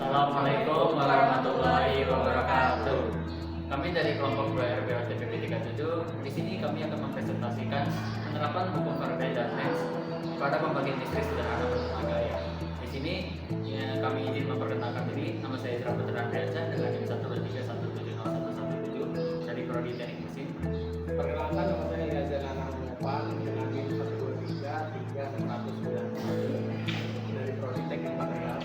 Assalamualaikum warahmatullahi wabarakatuh. Kami dari kelompok 2 RB OTPP 37. Di sini kami akan mempresentasikan penerapan hukum Faraday dan Lenz pada pembagian listrik sederhana bertenaga gaya. Di sini kami izin memperkenalkan diri. Nama saya Isra Putra Andriansyah dengan NIM 123170117 dari Prodi Teknik Mesin. Perkenalkan, nama saya Yazan Anang Mupan dengan NIM 1233690 dari Prodi Teknik Material.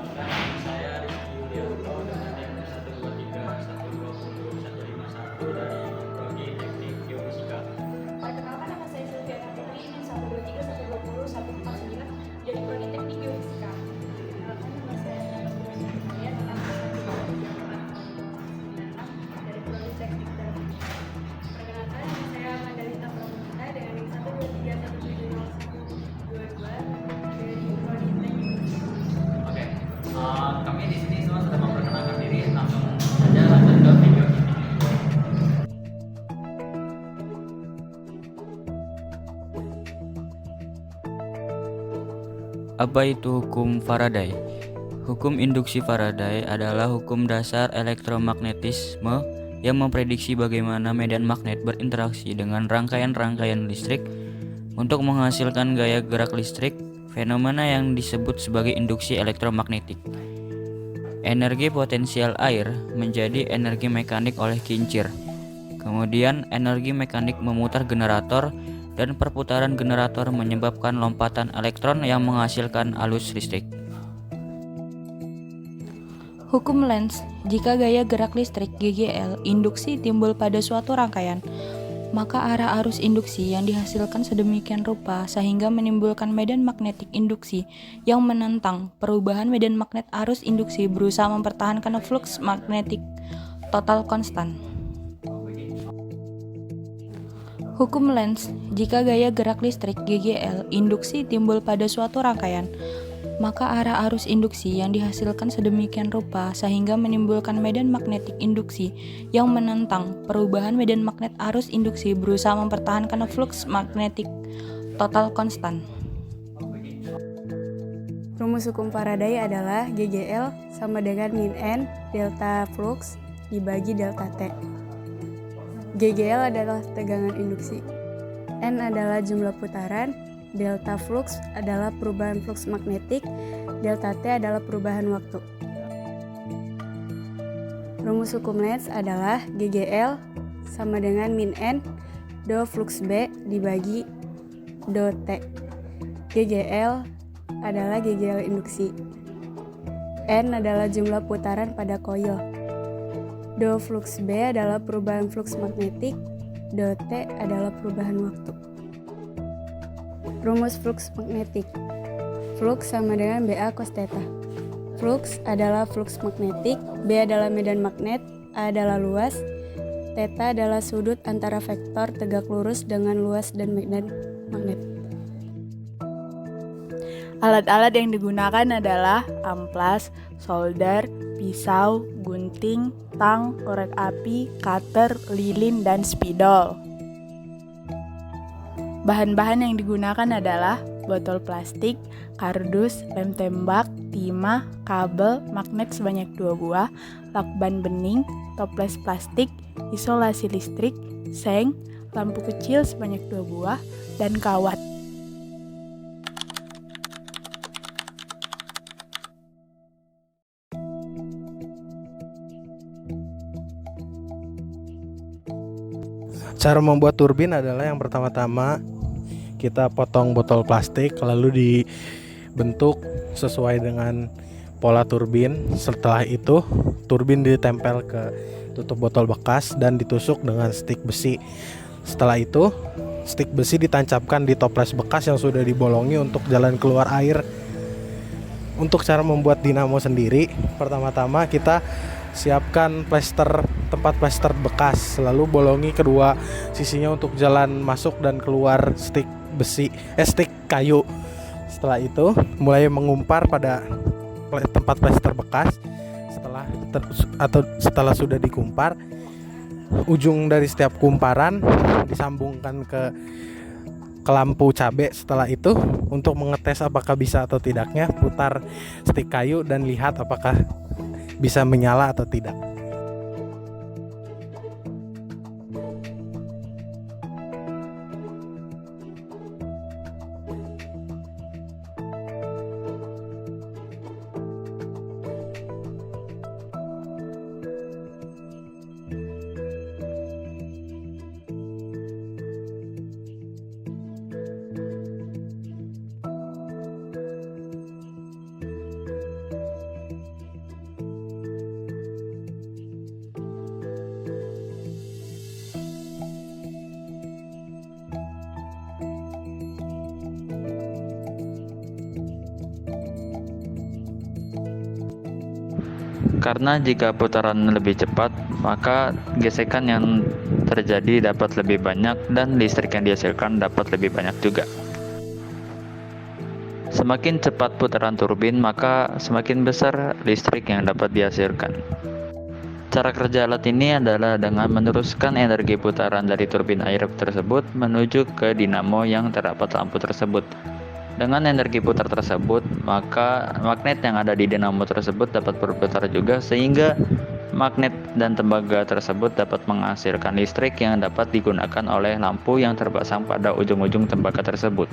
Perkenalkan, saya Rizky Yulianto dengan NIM 123120151 dari Prodi Teknik Geofisika. Perkenalkan, nama saya Sylviana Putri, NIM 123120149 dari Prodi Teknik Geofisika. Perkenalkan, nama saya Nana Putri Surya dengan dari Prodi Teknik Dalam. Perkenalkan, nama saya Mandalita Pramudita dengan NIM 123170122 dari Prodi Teknik. Oke, kami di sini semua sudah memperkenalkan diri. Langsung saja lanjut ke video ini. Apa itu hukum Faraday? Hukum induksi Faraday adalah hukum dasar elektromagnetisme yang memprediksi bagaimana medan magnet berinteraksi dengan rangkaian-rangkaian listrik untuk menghasilkan gaya gerak listrik, fenomena yang disebut sebagai induksi elektromagnetik. Energi potensial air menjadi energi mekanik oleh kincir. Kemudian energi mekanik memutar generator dan perputaran generator menyebabkan lompatan elektron yang menghasilkan arus listrik. Hukum Lenz, jika gaya gerak listrik GGL induksi timbul pada suatu rangkaian, maka arah arus induksi yang dihasilkan sedemikian rupa sehingga menimbulkan medan magnetik induksi yang menentang perubahan medan magnet arus induksi berusaha mempertahankan flux magnetik total konstan. Hukum Lenz, jika gaya gerak listrik GGL induksi timbul pada suatu rangkaian, maka arah arus induksi yang dihasilkan sedemikian rupa sehingga menimbulkan medan magnetik induksi yang menentang perubahan medan magnet arus induksi berusaha mempertahankan flux magnetik total konstan. Rumus hukum Faraday adalah GGL sama dengan min N delta flux dibagi delta T. GGL adalah tegangan induksi, N adalah jumlah putaran, delta flux adalah perubahan flux magnetik, delta T adalah perubahan waktu. Rumus hukum Lenz adalah GGL sama dengan min N do flux B dibagi do T. GGL adalah GGL induksi, N adalah jumlah putaran pada koil, do flux B adalah perubahan flux magnetik, do T adalah perubahan waktu. Rumus flux magnetik. Flux sama dengan BA cos theta. Flux adalah flux magnetik, B adalah medan magnet, A adalah luas, theta adalah sudut antara vektor tegak lurus dengan luas dan medan magnet. Alat-alat yang digunakan adalah amplas, solder, pisau, gunting, tang, korek api, cutter, lilin, dan spidol. Bahan-bahan yang digunakan adalah botol plastik, kardus, lem tembak, timah, kabel, magnet sebanyak 2 buah, lakban bening, toples plastik, isolasi listrik, seng, lampu kecil sebanyak 2 buah, dan kawat. Cara membuat turbin adalah yang pertama-tama kita potong botol plastik lalu dibentuk sesuai dengan pola turbin. Setelah itu turbin ditempel ke tutup botol bekas dan ditusuk dengan stik besi. Setelah itu stik besi ditancapkan di toples bekas yang sudah dibolongi untuk jalan keluar air. Untuk cara membuat dinamo sendiri, pertama-tama kita siapkan tempat plester bekas, lalu bolongi kedua sisinya untuk jalan masuk dan keluar stik kayu. Setelah itu mulai mengumpar pada tempat plester bekas. Setelah sudah dikumpar, ujung dari setiap kumparan disambungkan ke ke lampu cabe. Setelah itu untuk mengetes apakah bisa atau tidaknya, putar stik kayu dan lihat apakah bisa menyala atau tidak. Karena jika putaran lebih cepat, maka gesekan yang terjadi dapat lebih banyak dan listrik yang dihasilkan dapat lebih banyak juga. Semakin cepat putaran turbin, maka semakin besar listrik yang dapat dihasilkan. Cara kerja alat ini adalah dengan meneruskan energi putaran dari turbin air tersebut menuju ke dinamo yang terdapat lampu tersebut. Dengan energi putar tersebut, maka magnet yang ada di dinamo tersebut dapat berputar juga, sehingga magnet dan tembaga tersebut dapat menghasilkan listrik yang dapat digunakan oleh lampu yang terpasang pada ujung-ujung tembaga tersebut.